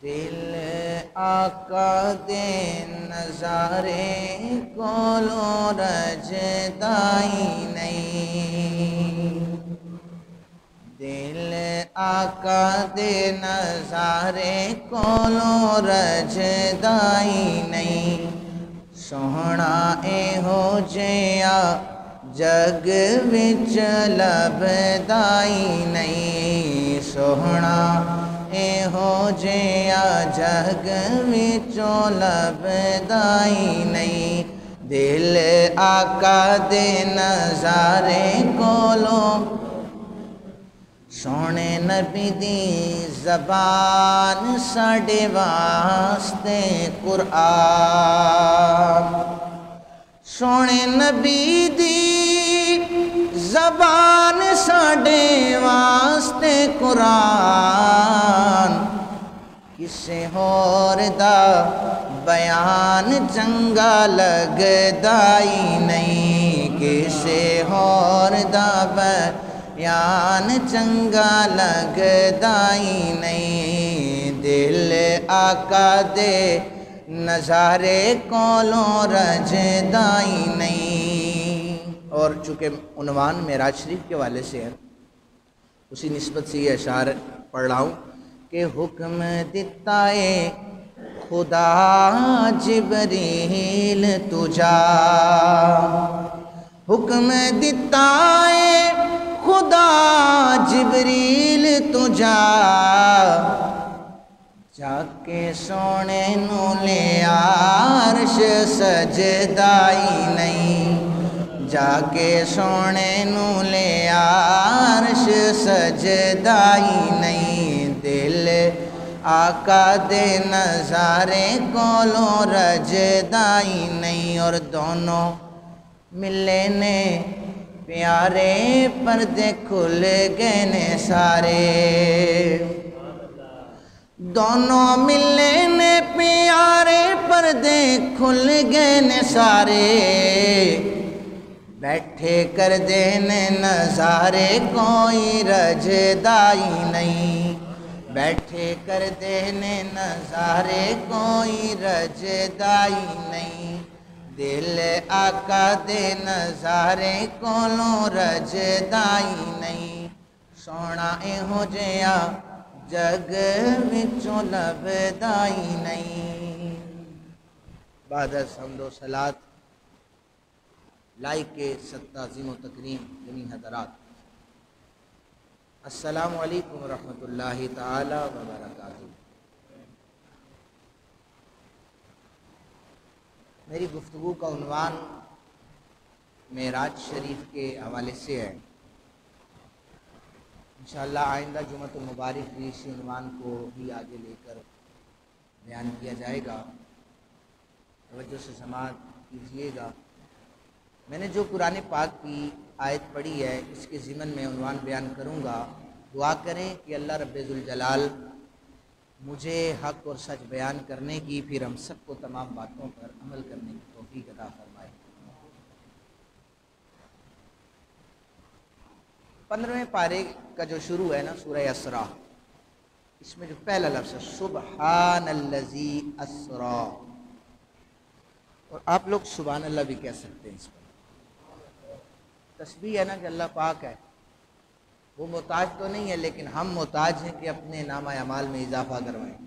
دل آقا دے نظارے کولو رجدائی نہیں، دل آقا دے نظارے کولو رجدائی نہیں، سوہنا اے ہو جیا جگ وچ لبدائی نہیں، سوہنا اے ہو جیا جگ وچوں لبدائی نہیں، دل آقا دے نظارے کولو سونے نبی دی زبان ساڈے واسطے قرآن، سونے نبی دی زبان ساڈے واسطے قرآن، کسے ہور دا بیان چنگا لگدائی نہیں، کسے ہور دا بیان چنگا لگدائی نہیں، دل آقا دے نظارے کولوں رجدائی نہیں۔ اور چونکہ عنوان معراج شریف کے والے سے ہے، اسی نسبت سے یہ اشعار پڑھ رہا ہوں کہ حکم دیتا ہے خدا جبریل تجا، حکم دیتا ہے خدا جبریل تجا، جا کے سونے نو لے عرش سجدائی نہیں، جا کے سونے نو لے عرش سجدائی نہیں، دل آقا دے نظارے کولوں رجدائی نہیں، اور دونوں ملے نے پیارے پردے کھل گئے نے سارے، دونوں ملے نے پیارے پردے کھل گئے نے سارے، بیٹھے کر دینے نظارے کوئی رجدائی نہیں، بیٹھے کر دینے نظارے کوئی رجدائی نہیں، دل آقا دے نظارے کولوں رجدائی نہیں، سونا اے ہو جیا جگ وچوں لبدائی نہیں۔ بعد از حمد و صلاۃ لائق تعظیم و تکریم جمی حضرات، السلام علیکم ورحمۃ اللہ تعالی وبرکاتہ۔ میری گفتگو کا عنوان معراج شریف کے حوالے سے ہے، انشاءاللہ آئندہ جمعۃ المبارک بھی اسی عنوان کو بھی آگے لے کر بیان کیا جائے گا، توجہ سے سماعت کیجیے گا۔ میں نے جو قرآن پاک کی آیت پڑھی ہے اس کے ضمن میں عنوان بیان کروں گا، دعا کریں کہ اللہ رب ذوالجلال مجھے حق اور سچ بیان کرنے کی، پھر ہم سب کو تمام باتوں پر عمل کرنے کی توفیق عطا فرمائے۔ 15ویں پارے کا جو شروع ہے نا سورہ اسراء، اس میں جو پہلا لفظ ہے سبحان الذی اسرا، اور آپ لوگ سبحان اللہ بھی کہہ سکتے ہیں، اس پر تسبیح ہے نا کہ اللہ پاک ہے، وہ محتاج تو نہیں ہے، لیکن ہم محتاج ہیں کہ اپنے نامہ اعمال میں اضافہ کروائیں۔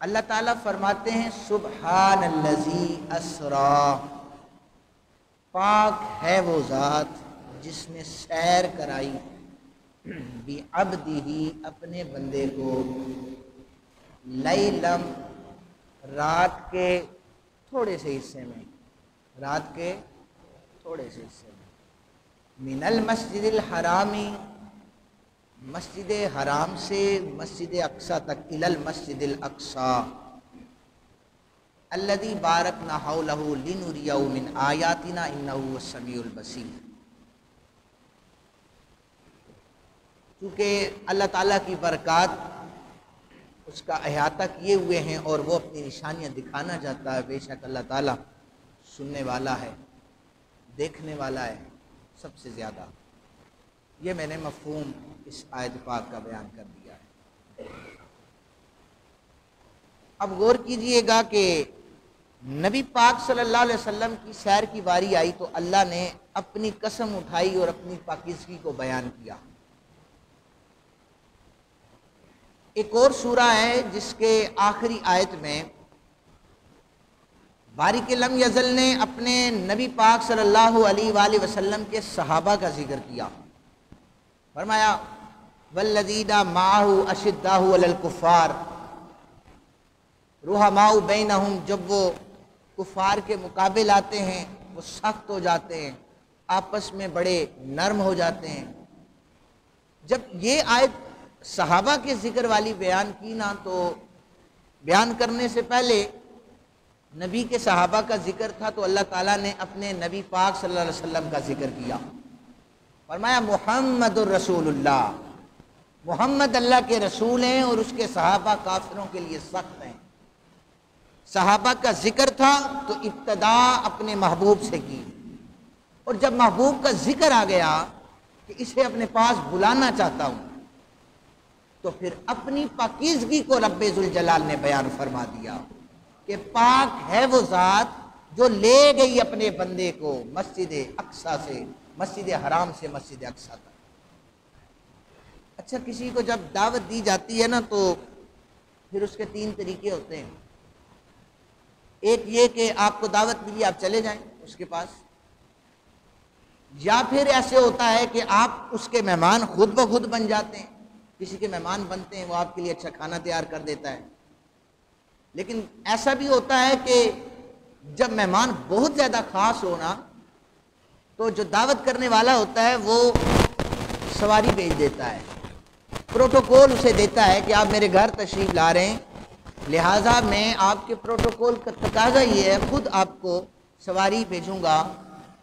اللہ تعالیٰ فرماتے ہیں سبحان الذی اسرا، پاک ہے وہ ذات جس نے سیر کرائی بعبدہ، اپنے بندے کو، لیلم، رات کے تھوڑے سے حصے میں، رات کے تھوڑے سے حصے میں، من المسجد الحرامی، مسجد حرام سے مسجد اقصی تک، الی المسجد الاقصی الذی بارکنا حولہ لنریہ من آیاتنا انہ هو السمیع البصیر۔ چونکہ اللہ تعالیٰ کی برکات اس کا احاطہ کیے ہوئے ہیں اور وہ اپنی نشانیاں دکھانا چاہتا ہے، بے شک اللہ تعالیٰ سننے والا ہے، دیکھنے والا ہے سب سے زیادہ۔ یہ میں نے مفہوم اس آیت پاک کا بیان کر دیا ہے۔ اب غور کیجئے گا کہ نبی پاک صلی اللہ علیہ وسلم کی سیر کی باری آئی تو اللہ نے اپنی قسم اٹھائی اور اپنی پاکیزگی کو بیان کیا۔ ایک اور سورہ ہے جس کے آخری آیت میں باری کے لم یزل نے اپنے نبی پاک صلی اللہ علیہ وآلہ وسلم کے صحابہ کا ذکر کیا، فرمایا والذین معہ اشداء علی الکفار رحماء بینہم، جب وہ کفار کے مقابل آتے ہیں وہ سخت ہو جاتے ہیں، آپس میں بڑے نرم ہو جاتے ہیں۔ جب یہ آیت صحابہ کے ذکر والی بیان کی نا تو بیان کرنے سے پہلے نبی کے صحابہ کا ذکر تھا تو اللہ تعالیٰ نے اپنے نبی پاک صلی اللہ علیہ وسلم کا ذکر کیا، فرمایا محمد الرسول اللہ، محمد اللہ کے رسول ہیں اور اس کے صحابہ کافروں کے لیے سخت ہیں۔ صحابہ کا ذکر تھا تو ابتدا اپنے محبوب سے کی، اور جب محبوب کا ذکر آ گیا کہ اسے اپنے پاس بلانا چاہتا ہوں تو پھر اپنی پاکیزگی کو رب ذوالجلال نے بیان فرما دیا کہ پاک ہے وہ ذات جو لے گئی اپنے بندے کو مسجد اقصیٰ سے، مسجد حرام سے مسجد اقصیٰ تک۔ اچھا، کسی کو جب دعوت دی جاتی ہے نا تو پھر اس کے تین طریقے ہوتے ہیں۔ ایک یہ کہ آپ کو دعوت ملی آپ چلے جائیں اس کے پاس، یا پھر ایسے ہوتا ہے کہ آپ اس کے مہمان خود بخود بن جاتے ہیں، کسی کے مہمان بنتے ہیں وہ آپ کے لیے اچھا کھانا تیار کر دیتا ہے۔ لیکن ایسا بھی ہوتا ہے کہ جب مہمان بہت زیادہ خاص ہونا تو جو دعوت کرنے والا ہوتا ہے وہ سواری بھیج دیتا ہے، پروٹوکول اسے دیتا ہے کہ آپ میرے گھر تشریف لا رہے ہیں، لہٰذا میں آپ کے پروٹوکول کا تقاضا یہ ہے خود آپ کو سواری بھیجوں گا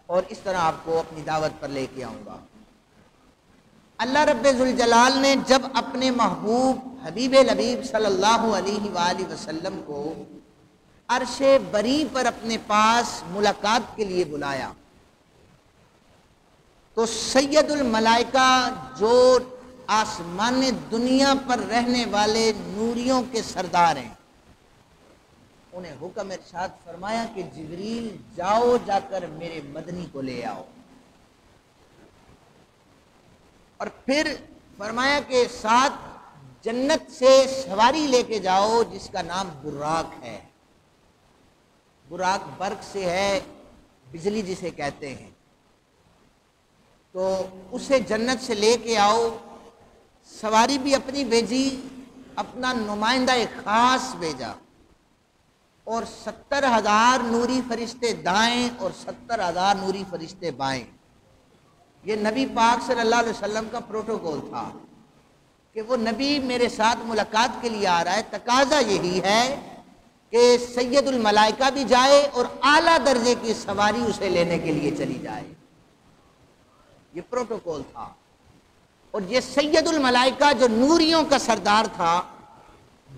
اور اس طرح آپ کو اپنی دعوت پر لے کے آؤں گا۔ اللہ رب ذوالجلال نے جب اپنے محبوب حبیب لبیب صلی اللہ علیہ وآلہ وسلم کو عرش بری پر اپنے پاس ملاقات کے لیے بلایا تو سید الملائکہ جو آسمان دنیا پر رہنے والے نوریوں کے سردار ہیں انہیں حکم ارشاد فرمایا کہ جبریل جاؤ جا کر میرے مدنی کو لے آؤ، اور پھر فرمایا کہ ساتھ جنت سے سواری لے کے جاؤ جس کا نام براق ہے، براق برق سے ہے، بجلی جسے کہتے ہیں، تو اسے جنت سے لے کے آؤ۔ سواری بھی اپنی بھیجی، اپنا نمائندہ خاص بھیجا، اور 70,000 نوری فرشتے دائیں اور 70,000 نوری فرشتے بائیں۔ یہ نبی پاک صلی اللہ علیہ وسلم کا پروٹوکول تھا کہ وہ نبی میرے ساتھ ملاقات کے لیے آ رہا ہے، تقاضا یہی ہے کہ سید الملائکہ بھی جائے اور اعلیٰ درجے کی سواری اسے لینے کے لیے چلی جائے۔ یہ پروٹوکول تھا، اور یہ سید الملائکہ جو نوریوں کا سردار تھا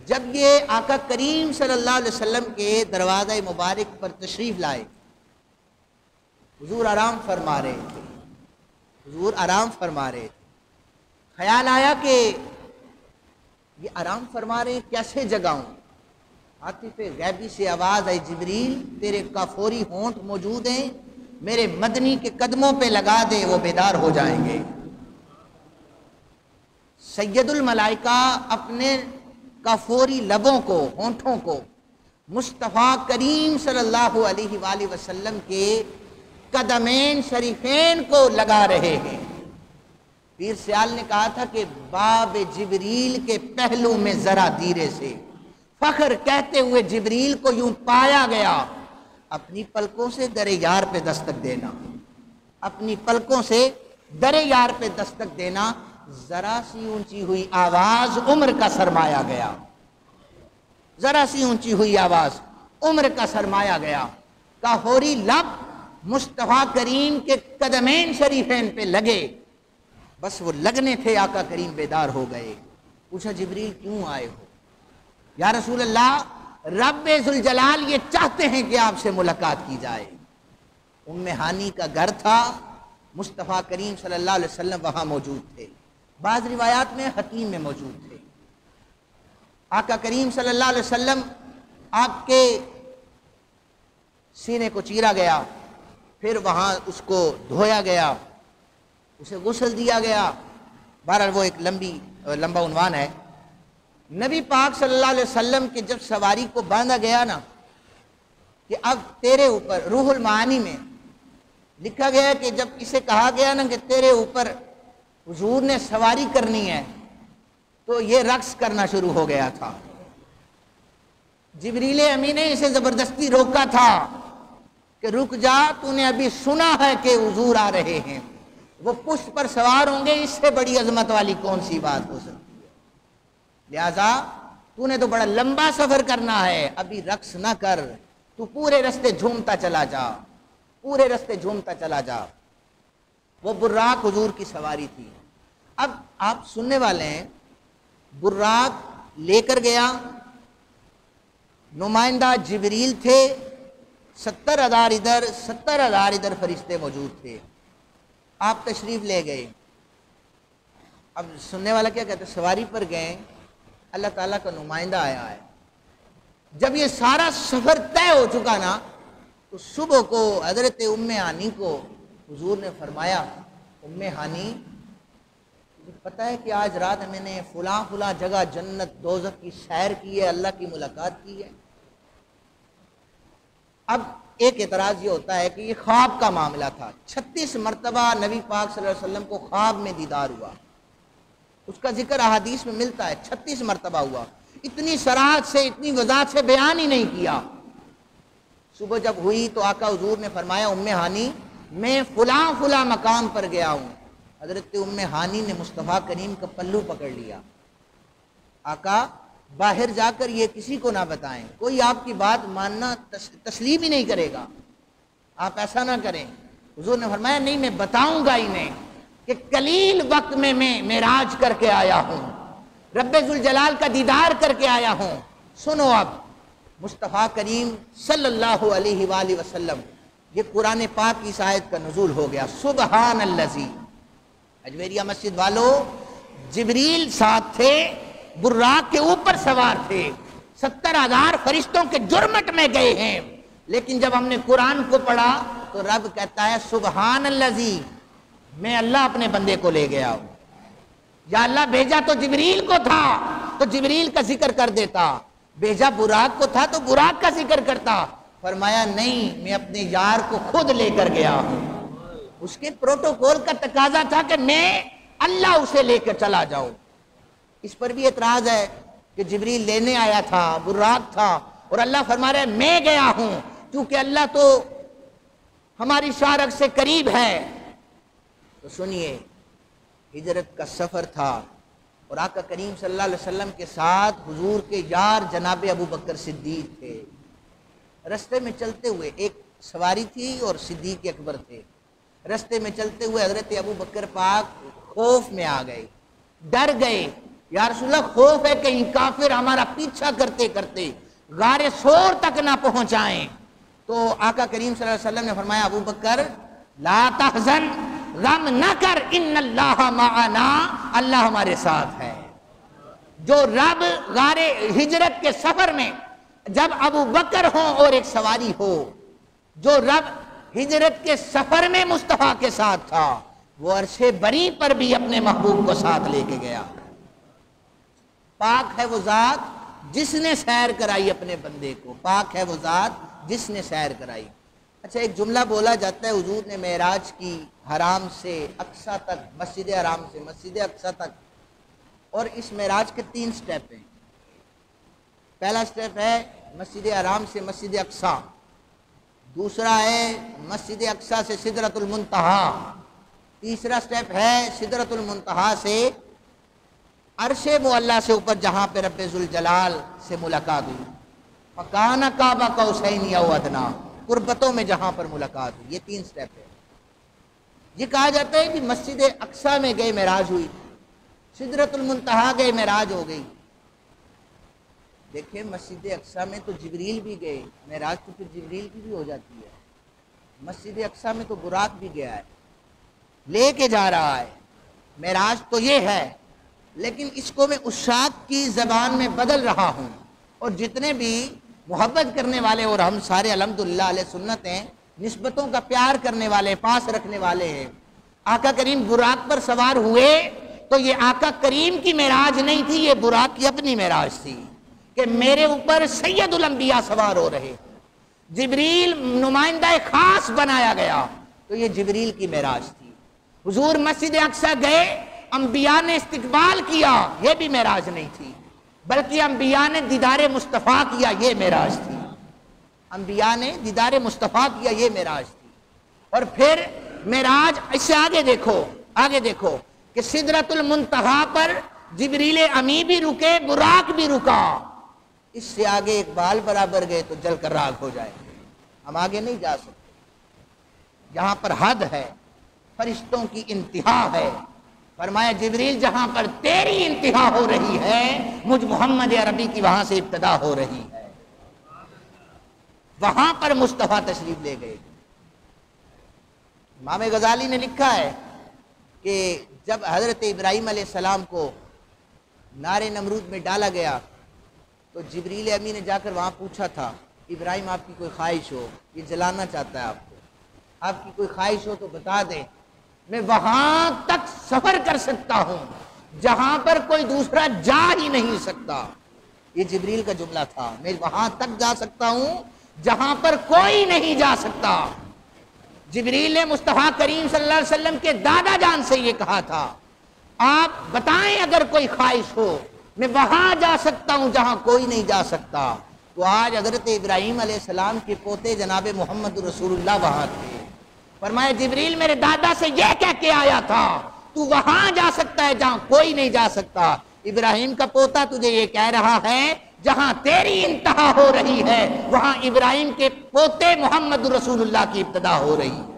جب یہ آقا کریم صلی اللہ علیہ وسلم کے دروازہ مبارک پر تشریف لائے، حضور آرام فرما رہے تھے، حضور آرام فرما رہے تھے، خیال آیا کہ یہ آرام فرما رہے ہیں کیسے جگاؤں؟ عاطف غیبی سے آواز آئی، جبریل تیرے کافوری ہونٹ موجود ہیں، میرے مدنی کے قدموں پہ لگا دے، وہ بیدار ہو جائیں گے۔ سید الملائکہ اپنے کافوری لبوں کو، ہونٹوں کو مصطفیٰ کریم صلی اللہ علیہ وآلہ وسلم کے قدمین شریفین کو لگا رہے ہیں۔ پیر سیال نے کہا تھا کہ باب جبریل کے پہلو میں ذرا دیرے سے فخر کہتے ہوئے جبریل کو یوں پایا گیا، اپنی پلکوں سے در یار پہ دستک دینا، اپنی پلکوں سے در یار پہ دستک دینا، ذرا سی اونچی ہوئی آواز عمر کا سرمایا گیا، ذرا سی اونچی ہوئی آواز عمر کا سرمایا گیا، کافوری لب مصطفیٰ کریم کے قدمین شریفین پہ لگے، بس وہ لگنے تھے، آقا کریم بیدار ہو گئے۔ پوچھا جبریل کیوں آئے ہو؟ یا رسول اللہ رب ذوالجلال یہ چاہتے ہیں کہ آپ سے ملاقات کی جائے۔ ام ہانی کا گھر تھا، مصطفیٰ کریم صلی اللہ علیہ وسلم وہاں موجود تھے، بعض روایات میں حتیم میں موجود تھے۔ آقا کریم صلی اللہ علیہ وسلم آپ کے سینے کو چیرا گیا، پھر وہاں اس کو دھویا گیا، اسے غسل دیا گیا۔ بہرحال وہ ایک لمبا عنوان ہے۔ نبی پاک صلی اللہ علیہ وسلم کے جب سواری کو باندھا گیا نا کہ اب تیرے اوپر، روح المعانی میں لکھا گیا کہ جب اسے کہا گیا نا کہ تیرے اوپر حضور نے سواری کرنی ہے، تو یہ رقص کرنا شروع ہو گیا تھا۔ جبریل امین نے اسے زبردستی روکا تھا کہ رک جا، تو نے ابھی سنا ہے کہ حضور آ رہے ہیں، وہ پشت پر سوار ہوں گے، اس سے بڑی عظمت والی کون سی بات ہو سکتی ہے؟ لہذا تو نے تو بڑا لمبا سفر کرنا ہے، ابھی رقص نہ کر، تو پورے رستے جھومتا چلا جا، پورے رستے جھومتا چلا جا۔ وہ براق حضور کی سواری تھی۔ اب آپ سننے والے ہیں، براق لے کر گیا، نمائندہ جبریل تھے، 70,000 ادھر 70,000 ادھر فرشتے موجود تھے۔ آپ تشریف لے گئے۔ اب سننے والا کیا کہتے ہیں، سواری پر گئے، اللہ تعالیٰ کا نمائندہ آیا ہے۔ جب یہ سارا سفر طے ہو چکا نا، تو صبح کو حضرت ام ہانی کو حضور نے فرمایا، ام ہانی مجھے پتہ ہے کہ آج رات میں نے فلاں جگہ جنت دوزخ کی سیر کی ہے، اللہ کی ملاقات کی ہے۔ اب ایک اعتراض یہ ہوتا ہے کہ یہ خواب کا معاملہ تھا۔ 36 مرتبہ نبی پاک صلی اللہ علیہ وسلم کو خواب میں دیدار ہوا، اس کا ذکر احادیث میں ملتا ہے، 36 مرتبہ ہوا، اتنی صراحت سے، اتنی وضاحت سے بیان ہی نہیں کیا۔ صبح جب ہوئی تو آقا حضور نے فرمایا، ام ہانی میں فلاں مقام پر گیا ہوں۔ حضرت ام ہانی نے مصطفیٰ کریم کا پلو پکڑ لیا، آقا باہر جا کر یہ کسی کو نہ بتائیں، کوئی آپ کی بات ماننا تسلیم ہی نہیں کرے گا، آپ ایسا نہ کریں۔ حضور نے فرمایا، نہیں میں بتاؤں گا انہیں کہ قلیل وقت میں معراج کر کے آیا ہوں، رب ذوالجلال کا دیدار کر کے آیا ہوں۔ سنو، اب مصطفیٰ کریم صلی اللہ علیہ وآلہ وسلم، یہ قرآن پاک کی اس آیت کا نزول ہو گیا، سبحان الذی۔ اجمیریہ مسجد والو، جبریل ساتھ تھے، براق کے اوپر سوار تھے، 70,000 فرشتوں کے جرمٹ میں گئے ہیں، لیکن جب ہم نے قرآن کو پڑھا تو رب کہتا ہے، سبحان الذی، میں اللہ اپنے بندے کو لے گیا ہوں۔ یا اللہ بھیجا تو جبریل کو تھا تو جبریل کا ذکر کر دیتا، بھیجا براق کو تھا تو براق کا ذکر کرتا۔ فرمایا نہیں، میں اپنے یار کو خود لے کر گیا ہوں۔ اس کے پروٹوکول کا تقاضا تھا کہ میں اللہ اسے لے کر چلا جاؤں۔ اس پر بھی اعتراض ہے کہ جبریل لینے آیا تھا، براق تھا، اور اللہ فرما رہا ہے میں گیا ہوں، کیونکہ اللہ تو ہماری شارک سے قریب ہے۔ تو سنیے، ہجرت کا سفر تھا، اور آقا کریم صلی اللہ علیہ وسلم کے ساتھ حضور کے یار جناب ابو بکر صدیق تھے۔ رستے میں چلتے ہوئے ایک سواری تھی اور صدیق اکبر تھے۔ رستے میں چلتے ہوئے حضرت ابو بکر پاک خوف میں آ گئے، ڈر گئے، یا رسول اللہ خوف ہے کہیں کافر ہمارا پیچھا کرتے کرتے غار سور تک نہ پہنچائیں۔ تو آقا کریم صلی اللہ علیہ وسلم نے فرمایا، ابو بکر لا تحزن، غم نہ کر، ان اللہ معنا، اللہ ہمارے ساتھ ہے۔ جو رب غار ہجرت کے سفر میں جب ابو بکر ہو اور ایک سواری ہو، جو رب ہجرت کے سفر میں مصطفیٰ کے ساتھ تھا، وہ عرش بری پر بھی اپنے محبوب کو ساتھ لے کے گیا۔ پاک ہے وہ ذات جس نے سیر کرائی اپنے بندے کو، پاک ہے وہ ذات جس نے سیر کرائی۔ اچھا، ایک جملہ بولا جاتا ہے، حضور نے معراج کی حرام سے اقصیٰ تک، مسجد حرام سے مسجد اقصیٰ تک، اور اس معراج کے 3 سٹیپ ہیں۔ پہلا سٹیپ ہے مسجد حرام سے مسجد اقصیٰ، دوسرا ہے مسجد اقصیٰ سے سدرۃ المنتہا، تیسرا سٹیپ ہے سدرۃ المنتہا سے عرش معلیٰ سے اوپر جہاں پہ رب ذوالجلال سے ملاقات ہوئی، فکان قاب قوسین او ادنیٰ، قربتوں میں جہاں پر ملاقات ہوئی۔ یہ 3 سٹیپ ہے۔ یہ کہا جاتا ہے کہ مسجد اقصیٰ میں گئے معراج ہوئی، سدرۃ المنتہا گئے معراج ہو گئی۔ دیکھیں، مسجد اقصیٰ میں تو جبریل بھی گئے، معراج تو پھر جبریل کی بھی ہو جاتی ہے۔ مسجد اقصیٰ میں تو براق بھی گیا ہے، لے کے جا رہا ہے۔ معراج تو یہ ہے، لیکن اس کو میں عشاق کی زبان میں بدل رہا ہوں، اور جتنے بھی محبت کرنے والے، اور ہم سارے الحمدللہ اہل سنت ہیں، نسبتوں کا پیار کرنے والے، پاس رکھنے والے ہیں۔ آقا کریم براق پر سوار ہوئے تو یہ آقا کریم کی معراج نہیں تھی، یہ براق کی اپنی معراج تھی کہ میرے اوپر سید الانبیاء سوار ہو رہے، جبریل نمائندہ خاص بنایا گیا، تو یہ جبریل کی معراج تھی۔ حضور مسجد اقصی گئے، انبیاء نے استقبال کیا، یہ بھی معراج نہیں تھی، بلکہ انبیاء نے دیدار مصطفیٰ کیا، یہ معراج تھی۔ انبیاء نے دیدار مصطفیٰ کیا، یہ معراج تھی۔ اور پھر معراج، اس سے آگے دیکھو کہ سدرۃ المنتہا پر جبریل امی بھی رکے، براق بھی رکا۔ اس سے آگے ایک بال برابر گئے تو جل کر راکھ ہو جائے، ہم آگے نہیں جا سکتے۔ جہاں پر حد ہے، فرشتوں کی انتہا ہے، فرمایا جبریل جہاں پر تیری انتہا ہو رہی ہے، مجھ محمد عربی کی وہاں سے ابتدا ہو رہی ہے، وہاں پر مصطفیٰ تشریف لے گئے۔ امام غزالی نے لکھا ہے کہ جب حضرت ابراہیم علیہ السلام کو نار نمرود میں ڈالا گیا تو جبریل امی نے جا کر وہاں پوچھا تھا، ابراہیم آپ کی کوئی خواہش ہو، یہ جلانا چاہتا ہے آپ کو، آپ کی کوئی خواہش ہو تو بتا دیں، میں وہاں تک سفر کر سکتا ہوں جہاں پر کوئی دوسرا جا ہی نہیں سکتا۔ یہ جبریل کا جملہ تھا، میں وہاں تک جا سکتا ہوں جہاں پر کوئی نہیں جا سکتا۔ جبریل نے مصطفیٰ کریم صلی اللہ علیہ وسلم کے دادا جان سے یہ کہا تھا، آپ بتائیں اگر کوئی خواہش ہو، میں وہاں جا سکتا ہوں جہاں کوئی نہیں جا سکتا۔ تو آج حضرت ابراہیم علیہ السلام کے پوتے جناب محمد رسول اللہ وہاں تھے۔ فرمایا جبریل میرے دادا سے یہ کہہ کے آیا تھا، تو وہاں جا سکتا ہے جہاں کوئی نہیں جا سکتا۔ ابراہیم کا پوتا تجھے یہ کہہ رہا ہے جہاں تیری انتہا ہو رہی ہے، وہاں ابراہیم کے پوتے محمد رسول اللہ کی ابتدا ہو رہی ہے۔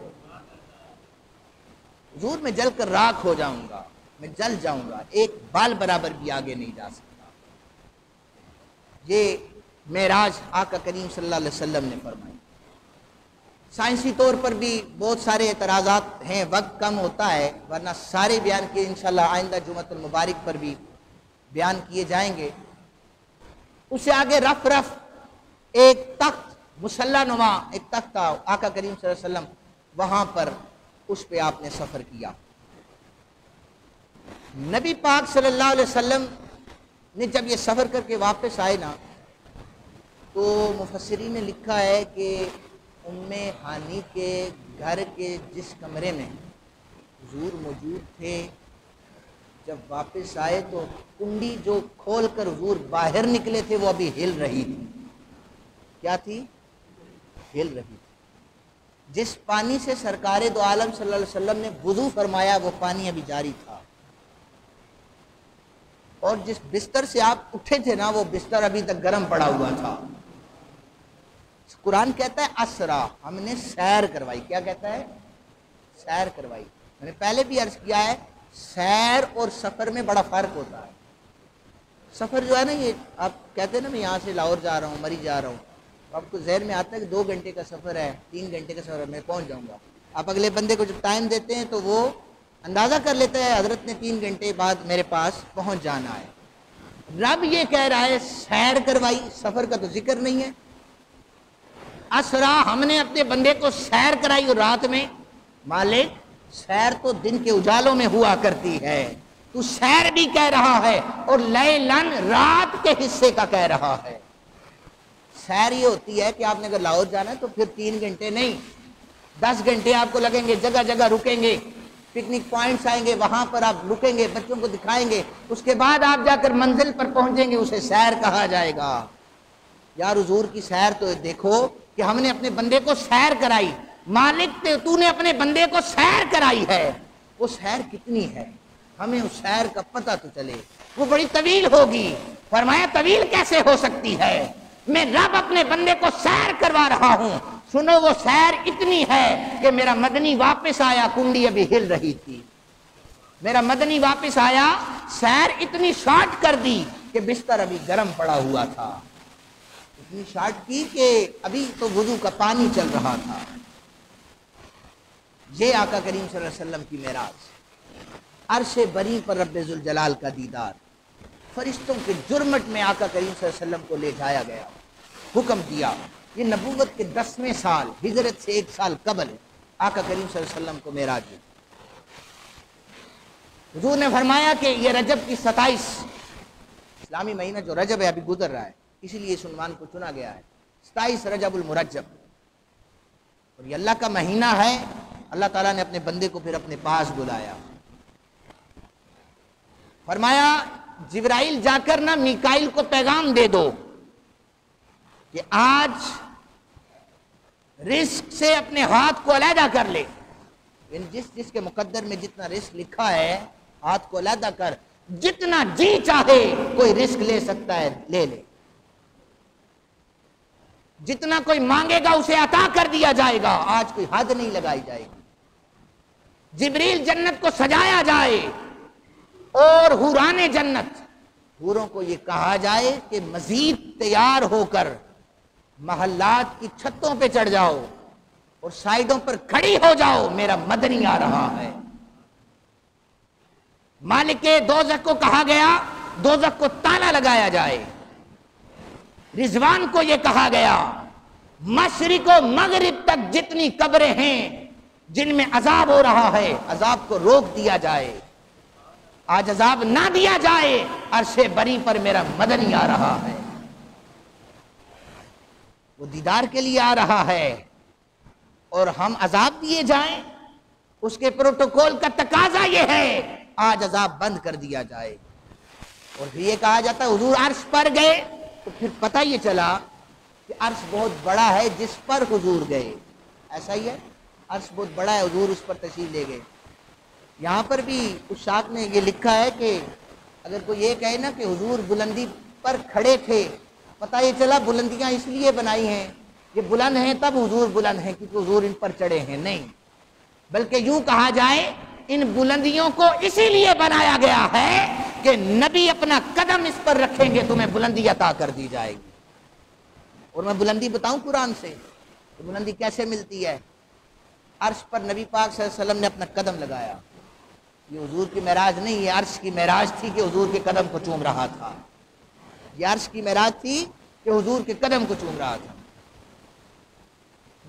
حضور میں جل کر راکھ ہو جاؤں گا، میں جل جاؤں گا، ایک بال برابر بھی آگے نہیں جا سکتا۔ یہ معراج آقا کریم صلی اللہ علیہ وسلم نے فرمائی۔ سائنسی طور پر بھی بہت سارے اعتراضات ہیں، وقت کم ہوتا ہے، ورنہ سارے بیان کیے انشاءاللہ آئندہ جمعۃ المبارک پر بھی بیان کیے جائیں گے۔ اس سے آگے رف ایک تخت، مسلح نما ایک تخت تھا، آقا کریم صلی اللہ علیہ وسلم وہاں پر اس پہ آپ نے سفر کیا۔ نبی پاک صلی اللہ علیہ وسلم نے جب یہ سفر کر کے واپس آئے نا، تو مفسرین نے لکھا ہے کہ ام ہانی کے گھر کے جس کمرے میں حضور موجود تھے، جب واپس آئے تو کنڈی جو کھول کر حضور باہر نکلے تھے وہ ابھی ہل رہی تھی۔ کیا تھی؟ ہل رہی تھی۔ جس پانی سے سرکار دو عالم صلی اللہ علیہ وسلم نے وضو فرمایا وہ پانی ابھی جاری تھا، اور جس بستر سے آپ اٹھے تھے نا وہ بستر ابھی تک گرم پڑا ہوا تھا۔ قرآن کہتا ہے اسرا، ہم نے سیر کروائی۔ کیا کہتا ہے؟ سیر کروائی۔ میں نے پہلے بھی عرض کیا ہے، سیر اور سفر میں بڑا فرق ہوتا ہے۔ سفر جو ہے نا، یہ آپ کہتے ہیں نا میں یہاں سے لاہور جا رہا ہوں، مری جا رہا ہوں، آپ کو ذہن میں آتا ہے کہ 2 گھنٹے کا سفر ہے، 3 گھنٹے کا سفر ہے، میں پہنچ جاؤں گا۔ آپ اگلے بندے کو جب ٹائم دیتے ہیں تو وہ اندازہ کر لیتا ہے حضرت نے 3 گھنٹے بعد میرے پاس پہنچ جانا ہے۔ رب یہ کہہ رہا ہے سیر کروائی، سفر کا تو ذکر نہیں ہے۔ اسرا، ہم نے اپنے بندے کو سیر کرائی، اور رات میں مالک سیر تو دن کے اجالوں میں ہوا کرتی ہے، تو سیر بھی کہہ رہا ہے اور لیلن رات کے حصے کا کہہ رہا ہے۔ سیر یہ ہوتی ہے کہ آپ نے اگر لاہور جانا ہے تو پھر 3 گھنٹے نہیں، 10 گھنٹے آپ کو لگیں گے، جگہ جگہ رکیں گے، پکنک پوائنٹس آئیں گے، وہاں پر آپ رکیں گے، بچوں کو دکھائیں گے، اس کے بعد آپ جا کر منزل پر پہنچیں گے، اسے سیر کہا جائے گا۔ یار حضور کی سیر تو دیکھو کہ ہم نے اپنے بندے کو سیر کرائی۔ مالک تو نے اپنے بندے کو سیر کرائی ہے، وہ سیر کتنی ہے ہمیں اس سیر کا پتہ تو چلے، وہ بڑی طویل ہوگی۔ فرمایا طویل کیسے ہو سکتی ہے؟ میں رب اپنے بندے کو سیر کروا رہا ہوں، سنو وہ سیر اتنی ہے کہ میرا مدنی واپس آیا، کنڈی ابھی ہل رہی تھی، میرا مدنی واپس آیا، سیر اتنی شارٹ کر دی کہ بستر ابھی گرم پڑا ہوا تھا، اتنی شارٹ کی کہ ابھی تو وضو کا پانی چل رہا تھا۔ یہ آقا کریم صلی اللہ علیہ وسلم کی معراج، عرش بری پر رب ذوالجلال کا دیدار، فرشتوں کے جرمٹ میں آقا کریم صلی اللہ علیہ وسلم کو لے جایا گیا، حکم دیا. یہ نبوت کے 10ویں سال، ہجرت سے 1 سال قبل آقا کریم صلی اللہ علیہ وسلم کو معراج ہوئی. حضور نے فرمایا کہ یہ رجب کی 27 اسلامی مہینہ جو رجب ہے ابھی گزر رہا ہے، اسی لیے اس عنوان کو چنا گیا ہے، 27 رجب المرجب. اور یہ اللہ کا مہینہ ہے. اللہ تعالیٰ نے اپنے بندے کو پھر اپنے پاس بلایا. فرمایا جبرائیل جا کر نہ میکائیل کو پیغام دے دو کہ آج رزق سے اپنے ہاتھ کو علیحدہ کر لے. یعنی جس کے مقدر میں جتنا رزق لکھا ہے ہاتھ کو علیحدہ کر، جتنا جی چاہے کوئی رزق لے سکتا ہے لے لے، جتنا کوئی مانگے گا اسے عطا کر دیا جائے گا. آج کوئی حد نہیں لگائی جائے گی. جبریل جنت کو سجایا جائے اور حوران جنت، حوروں کو یہ کہا جائے کہ مزید تیار ہو کر محلات کی چھتوں پہ چڑھ جاؤ اور سائیڈوں پر کھڑی ہو جاؤ، میرا مدنی آ رہا ہے. مالک دوزخ کو کہا گیا دوزخ کو تالا لگایا جائے. رضوان کو یہ کہا گیا مشرق و مغرب تک جتنی قبریں ہیں جن میں عذاب ہو رہا ہے عذاب کو روک دیا جائے. آج عذاب نہ دیا جائے، عرش بری پر میرا مدنی آ رہا ہے. وہ دیدار کے لیے آ رہا ہے اور ہم عذاب دیے جائیں، اس کے پروٹوکول کا تقاضا یہ ہے آج عذاب بند کر دیا جائے. اور پھر یہ کہا جاتا ہے حضور عرش پر گئے، تو پھر پتہ یہ چلا کہ عرش بہت بڑا ہے جس پر حضور گئے. ایسا ہی ہے، عرش بہت بڑا ہے، حضور اس پر تشریف لے گئے. یہاں پر بھی کچھ شاعر نے یہ لکھا ہے کہ اگر کوئی یہ کہے نا کہ حضور بلندی پر کھڑے تھے، پتہ یہ چلا بلندیاں اس لیے بنائی ہیں کہ بلند ہیں تب حضور بلند ہیں کیونکہ حضور ان پر چڑھے ہیں. نہیں، بلکہ یوں کہا جائے ان بلندیوں کو اسی لیے بنایا گیا ہے کہ نبی اپنا قدم اس پر رکھیں گے تمہیں بلندی عطا کر دی جائے گی. اور میں بلندی بتاؤں قرآن سے کہ بلندی کیسے ملتی ہے. عرش پر نبی پاک صلی اللہ علیہ وسلم نے اپنا قدم لگایا. یہ حضور کی معراج نہیں، یہ عرش کی معراج تھی کہ حضور کے قدم کو چوم رہا تھا. یہ عرش کی معراج تھی کہ حضور کے قدم کو چوم رہا تھا.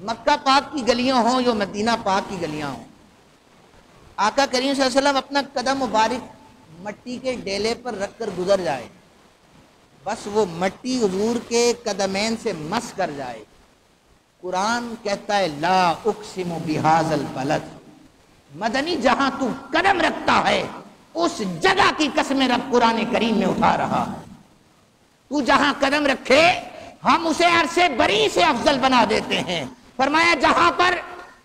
مکہ پاک کی گلیاں ہوں یا مدینہ پاک کی گلیاں ہوں، آقا کریم صلی اللہ علیہ وسلم اپنا قدم مبارک مٹی کے ڈیلے پر رکھ کر گزر جائے، بس وہ مٹی حضور کے قدمین سے مس کر جائے. قرآن کہتا ہے لا اقسم بہذا البلد، مدنی جہاں تو قدم رکھتا ہے اس جگہ کی قسمیں رب قرآن کریم میں اٹھا رہا ہے. تو جہاں قدم رکھے ہم اسے عرش بری سے افضل بنا دیتے ہیں. فرمایا جہاں پر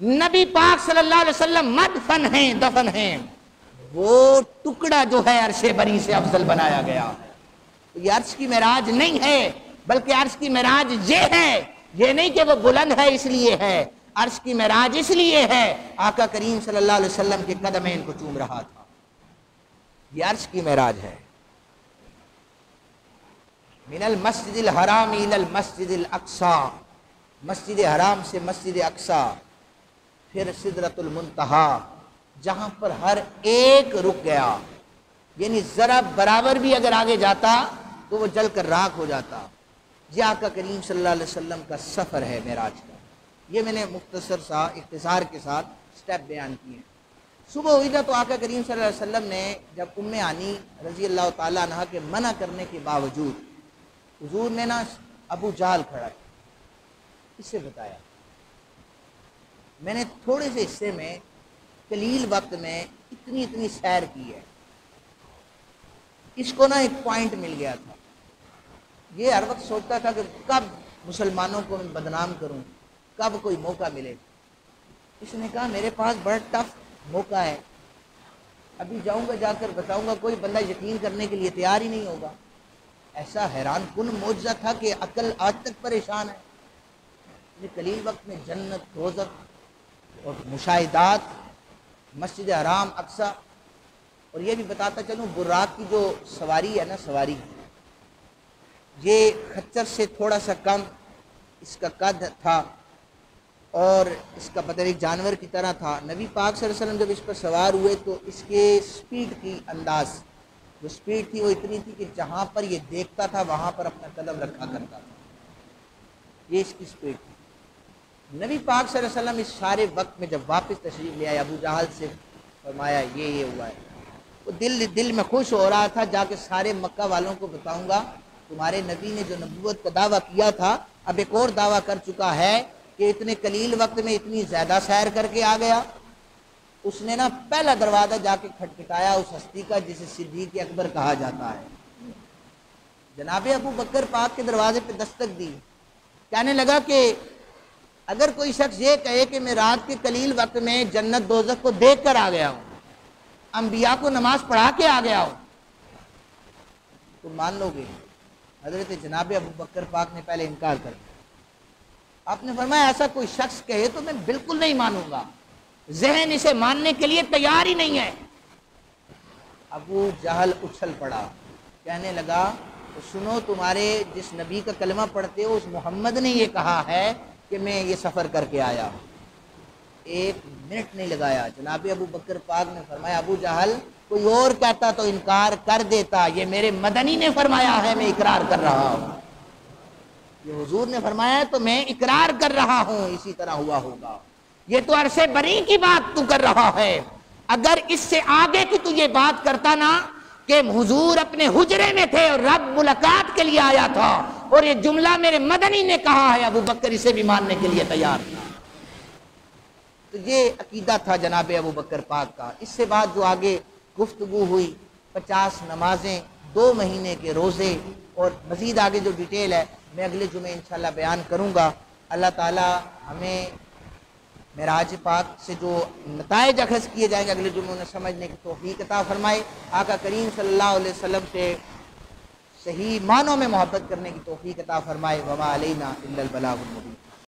نبی پاک صلی اللہ علیہ وسلم مدفن ہیں، دفن ہیں، وہ ٹکڑا جو ہے عرش بری سے افضل بنایا گیا. یہ عرش کی معراج نہیں ہے، بلکہ عرش کی معراج یہ ہے. یہ نہیں کہ وہ بلند ہے اس لیے ہے، عرش کی معراج اس لیے ہے آقا کریم صلی اللہ علیہ وسلم کے قدمین کو چوم رہا تھا. یہ عرش کی معراج ہے. من المسجد الحرام الى المسجد الاقصی، مسجد حرام سے مسجد اقصی، پھر سدرۃ المنتہا جہاں پر ہر ایک رک گیا. یعنی ذرا برابر بھی اگر آگے جاتا تو وہ جل کر راکھ ہو جاتا. یہ آقا کریم صلی اللہ علیہ وسلم کا سفر ہے معراج کا. یہ میں نے مختصر سا اختصار کے ساتھ سٹیپ بیان کیے. صبح ہوئی تھا تو آقا کریم صلی اللہ علیہ وسلم نے جب ام عانی رضی اللہ تعالیٰ عنہ کے منع کرنے کے باوجود حضور نے نا ابو جہل کھڑا کیا، اس سے بتایا. میں نے تھوڑے سے حصے میں قلیل وقت میں اتنی سیر کی ہے. اس کو نا ایک پوائنٹ مل گیا تھا. یہ ہر وقت سوچتا تھا کہ کب مسلمانوں کو میں بدنام کروں، کب کوئی موقع ملے. اس نے کہا میرے پاس بڑا ٹف موقع ہے، ابھی جاؤں گا جا کر بتاؤں گا، کوئی بندہ یقین کرنے کے لیے تیار ہی نہیں ہوگا. ایسا حیران کن معجزہ تھا کہ عقل آج تک پریشان ہے. یہ قلیل وقت میں جنت، دوزخ اور مشاہدات، مسجد حرام، اقصی. اور یہ بھی بتاتا چلوں براق کی جو سواری ہے نا، سواری یہ خچر سے تھوڑا سا کم اس کا قد تھا اور اس کا بدن ایک جانور کی طرح تھا. نبی پاک صلی اللہ علیہ وسلم جب اس پر سوار ہوئے تو اس کے سپیڈ کی انداز جو سپیڈ تھی وہ اتنی تھی کہ جہاں پر یہ دیکھتا تھا وہاں پر اپنا قدم رکھا کرتا تھا. یہ اس کی سپیڈ تھی۔ نبی پاک صلی اللہ علیہ وسلم اس سارے وقت میں جب واپس تشریف لے آئے، ابو جہل سے فرمایا یہ ہوا ہے، وہ دل میں خوش ہو رہا تھا، جا کے سارے مکہ والوں کو بتاؤں گا تمہارے نبی نے جو نبوت کا دعویٰ کیا تھا اب ایک اور دعویٰ کر چکا ہے کہ اتنے قلیل وقت میں اتنی زیادہ سیر کر کے آ گیا۔ اس نے نا پہلا دروازہ جا کے کھٹکھٹایا اس ہستی کا جسے صدیق اکبر کہا جاتا ہے۔ جناب ابو بکر پاک کے دروازے پہ دستک دی، کہنے لگا کہ اگر کوئی شخص یہ کہے کہ میں رات کے قلیل وقت میں جنت دوزخ کو دیکھ کر آ گیا ہوں، انبیاء کو نماز پڑھا کے آ گیا ہوں، تو مان لو گے؟ حضرت جناب ابو بکر پاک نے پہلے انکار کر دیا۔ آپ نے فرمایا ایسا کوئی شخص کہے تو میں بالکل نہیں مانوں گا، ذہن اسے ماننے کے لیے تیار ہی نہیں ہے۔ ابو جہل اچھل پڑا، کہنے لگا تو سنو، تمہارے جس نبی کا کلمہ پڑھتے ہو اس محمد نے یہ کہا ہے کہ میں یہ سفر کر کے آیا ہوں۔ ایک منٹ نہیں لگایا، جناب ابو بکر پاک نے فرمایا ابو جہل کوئی اور کہتا تو انکار کر دیتا، یہ میرے مدنی نے فرمایا ہے، میں اقرار کر رہا ہوں۔ یہ حضور نے فرمایا ہے تو میں اقرار کر رہا ہوں، اسی طرح ہوا ہوگا۔ یہ تو عرش بری کی بات تو کر رہا ہے، اگر اس سے آگے کی تو یہ بات کرتا نا کہ حضور اپنے حجرے میں تھے اور رب ملاقات کے لیے آیا تھا اور یہ جملہ میرے مدنی نے کہا ہے، ابو بکر اسے بھی ماننے کے لیے تیار تھا۔ تو یہ عقیدہ تھا جناب ابو بکر پاک کا۔ اس سے بعد جو آگے گفتگو ہوئی، 50 نمازیں، 2 مہینے کے روزے، اور مزید آگے جو ڈیٹیل ہے میں اگلے جمعے انشاءاللہ بیان کروں گا۔ اللہ تعالی ہمیں معراج پاک سے جو نتائج اخذ کیے جائیں گے اگلے جمعے انہیں سمجھنے کی توفیق عطا فرمائے۔ آقا کریم صلی اللہ علیہ وسلم سے صحیح معنوں میں محبت کرنے کی توفیق عطا فرمائے۔ وما علینا الا البلاغ المبین۔